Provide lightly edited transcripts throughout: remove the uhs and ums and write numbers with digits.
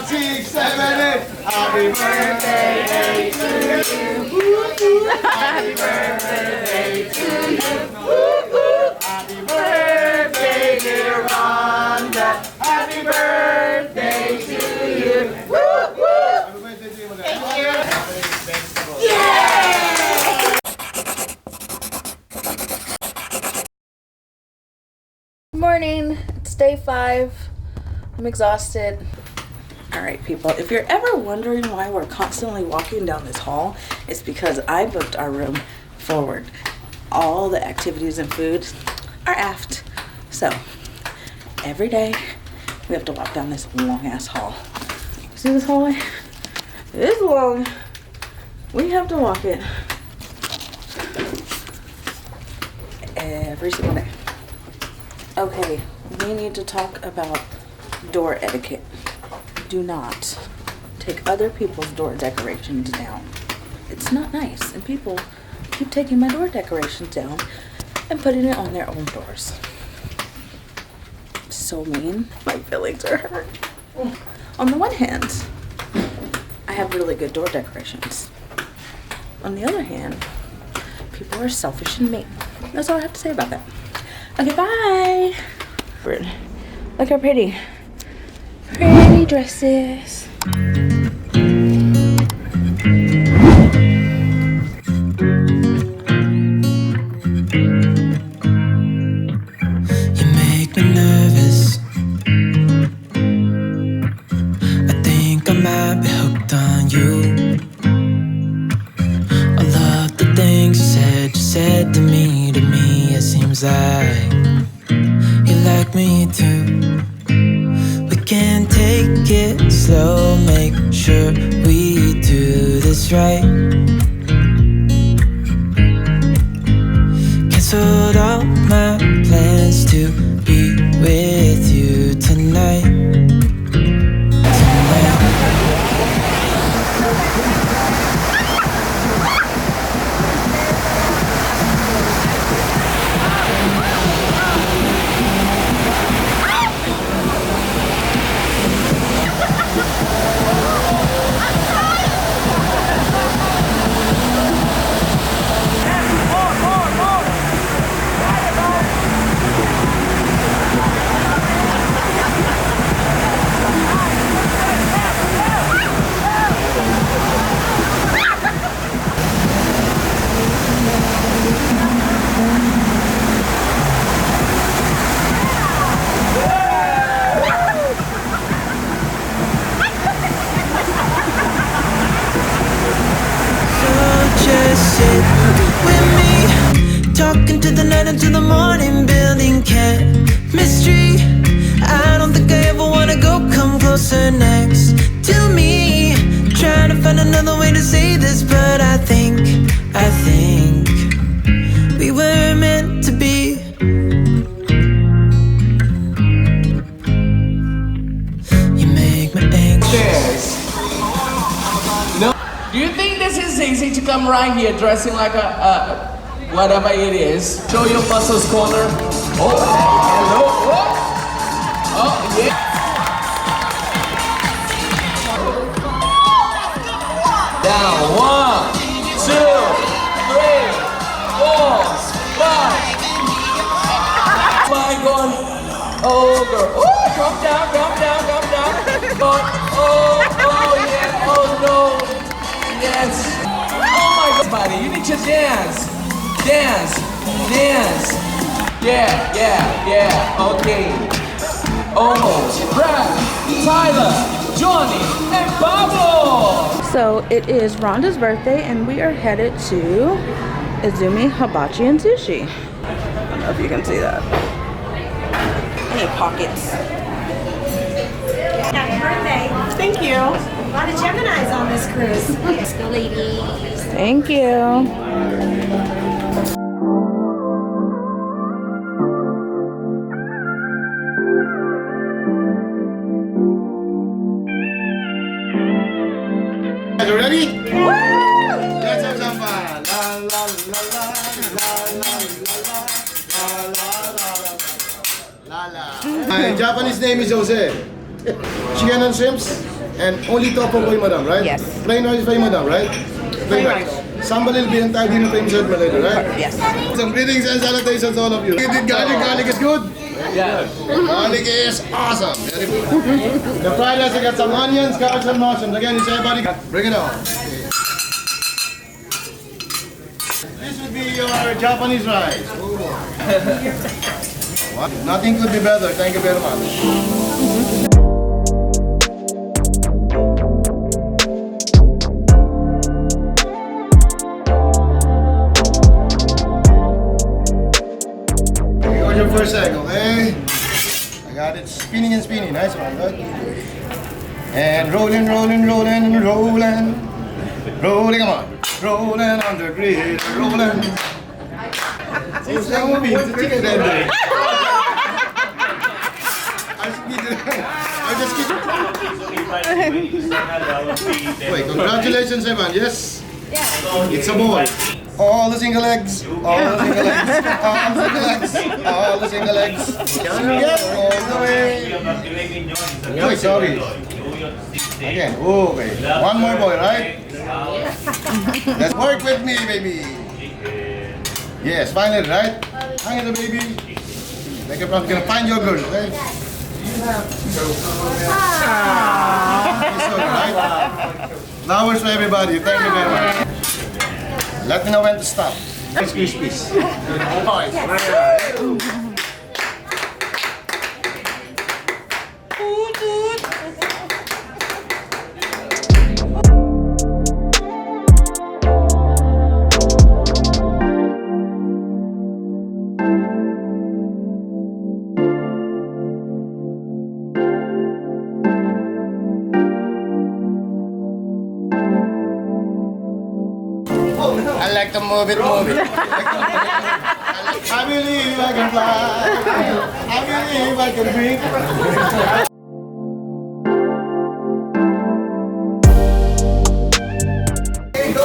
5, 6, 7, 8. Happy birthday to you. Happy birthday to you. Happy birthday, dear Rhonda. Happy birthday to you. Happy birthday to you. Thank you. Yay! Good morning. It's day 5. I'm exhausted. Alright people, if you're ever wondering why we're constantly walking down this hall, it's because I booked our room forward. All the activities and foods are aft. So, every day we have to walk down this long ass hall. See this hallway? It is long. We have to walk it every single day. Okay, we need to talk about door etiquette. Do not take other people's door decorations down. It's not nice, and people keep taking my door decorations down and putting it on their own doors. So mean. My feelings are hurt. On the one hand, I have really good door decorations. On the other hand, people are selfish and mean. That's all I have to say about that. Okay, bye. Look how pretty dresses. You make me nervous. I think I might be hooked on you. All of the things you said to me, it seems like you like me too. We can take it slow, make sure we do this right. Canceled all my plans to be with you tonight. Sit with me, talking to the night until the morning, building chemistry. I don't think I ever wanna go, come closer next to me. Trying to find another way to say this, but I think we were meant to be. You make me anxious. No. Do you think this is easy to come right here dressing like a whatever it is? Show your muscles corner. Oh, hello. Oh, yeah. Down. 1, 2, 3, 4, 5. Oh my God. Oh, girl. Oh, come down. Oh, yeah. Oh, no. Yes. Oh my God, buddy, you need to dance. Yeah. Okay. Almost. Brad, Tyler, Johnny, and Pablo. So it is Rhonda's birthday and we are headed to Izumi Hibachi and Sushi. I don't know if you can see that. Any pockets. Happy birthday. Thank you. A lot of Geminis on this cruise. Let's go, ladies. Thank you. Are you ready? Woo! Let's have some fun. La la la la la la la la la la. My Japanese name is Jose. Chicken and shrimps. And only topo po yung madam, right? Yes. Plain rice pa yung madam, right? Plain rice. Sambal will be entire dinner time set later, right? Yes. Some greetings and salutations to all of you. You did garlic. Garlic is good. Yeah. Garlic is awesome. Very good. The fried rice, I got some onions, carrots, and mushrooms. Again, it's everybody. Bring it on. This would be your Japanese rice. What? Nothing could be better. Thank you very much. First egg, okay? I got it spinning and spinning. Nice one, good. And rolling, rolling, rolling, rolling. Rolling, come on. Rolling on the grill, rolling. It's like a movie, it's a chicken tender. I just keep... Wait, congratulations, Evan. Yes? Yeah. It's a boy. All the single legs, all the single legs, all the single legs, all the single legs. Yes, all the way. Oh, sorry. Again, okay. One more boy, right? Let's work with me, baby. Yes, finally, right? Hang it, baby. Make a plan. You're gonna find your girl, okay? Right? Flowers for everybody. Thank you very much. Let me know when to stop. Rice Krispies. I like to move it, move it. I believe I can fly. I believe I can drink.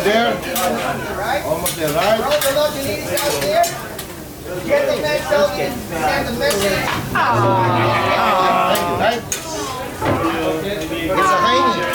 There. Almost there, right? Get the message. Right? It's a hiney.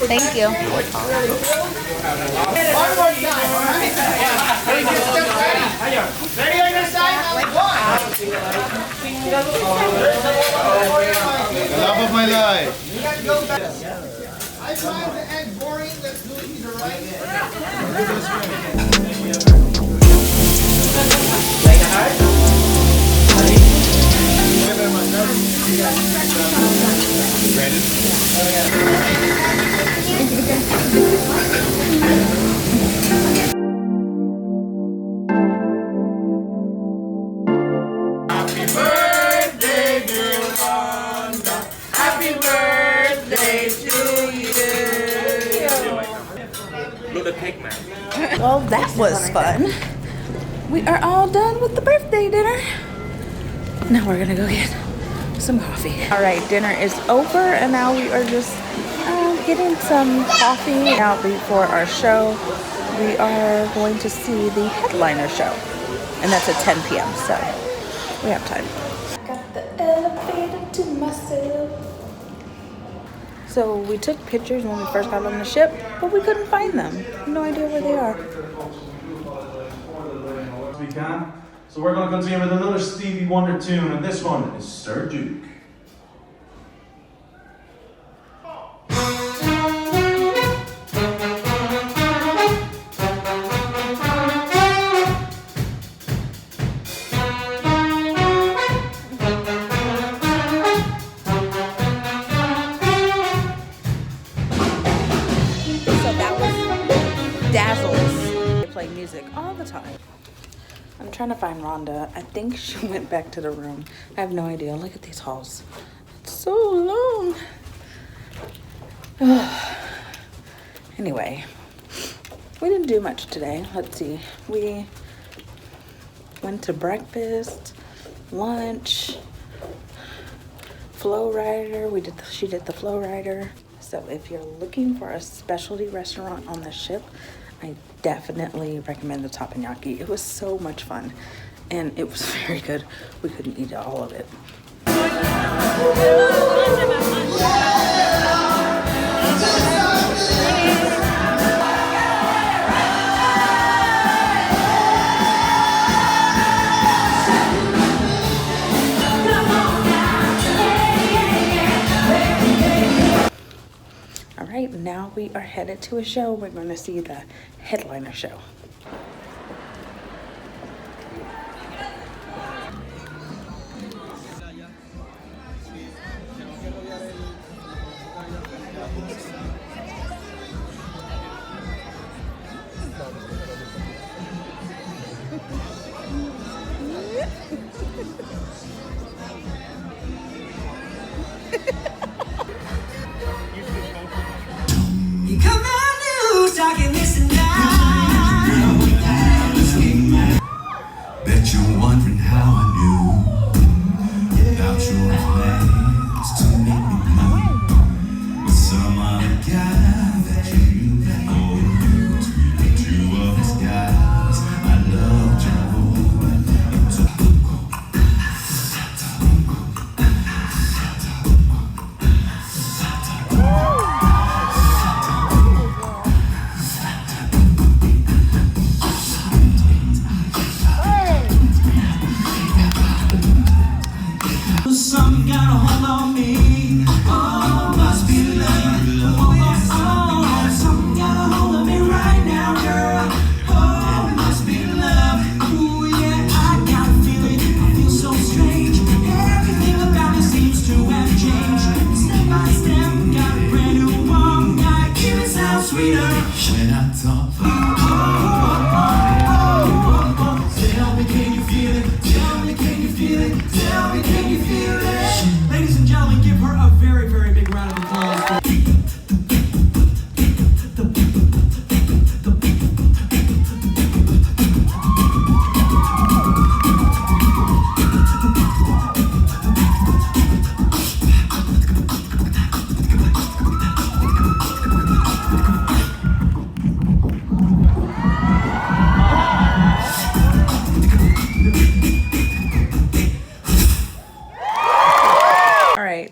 Thank you. One more time, all right? Ready on your side? The love of my life. I find the egg boring. Let's do it either right. Like a heart? Brandon? Happy birthday, dear Wanda. Happy birthday to you. Look at the cake, man. Well, that was fun. We are all done with the birthday dinner. Now we're gonna go get some coffee. All right, dinner is over and now we are just getting some coffee out before our show. We are going to see the headliner show and that's at 10 p.m. so we have time. Got the elevator to myself. So we took pictures when we first got on the ship, but we couldn't find them. No idea where they are. We can. So we're going to continue with another Stevie Wonder tune, and this one is Sir Duke. trying to find Rhonda. I think she went back to the room. I have no idea. Look at these halls. It's so long. Anyway, we didn't do much today. Let's see. We went to breakfast, lunch, flow rider. She did the flow rider. So if you're looking for a specialty restaurant on the ship, I definitely recommend the Teppanyaki. It was so much fun and it was very good. We couldn't eat all of it. All right, now we are headed to a show. We're going to see the headliner show. You come out news talking this and that. Bet you're wondering how I knew about your plans to make me mine with some other guy that you knew that old. Two of his guys I loved you. Something got a hold on me. Oh, must be love. Oh, something got a hold of me right now, girl. Oh, it must be love. Ooh, yeah, I got a feeling. I feel so strange. Everything about me seems to have changed. Step by step, got a brand new warm night. Give it sound sweeter. When I talk. Tell me, can you feel it? Tell me, can you feel it? Tell me, can you feel it? Ladies and gentlemen, give her a very, very big round of applause.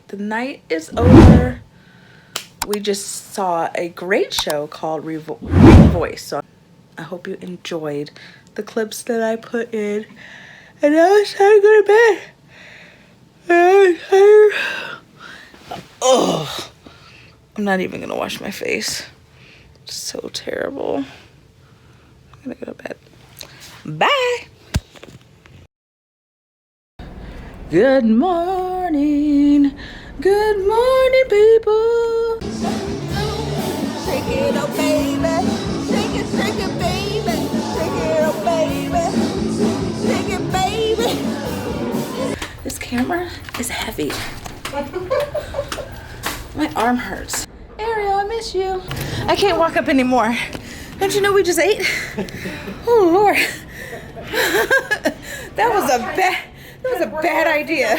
The night is over. We just saw a great show called Revoice. So I hope you enjoyed the clips that I put in. And now it's time to go to bed. I'm tired. Oh, I'm not even gonna wash my face. It's so terrible. I'm gonna go to bed. Bye. Good morning. Good morning, people. Shake it up, baby. Shake it, baby. Shake it up, baby. Shake it, baby. This camera is heavy. My arm hurts. Ariel, I miss you. I can't walk up anymore. Don't you know we just ate? Oh, Lord. That was a bad idea.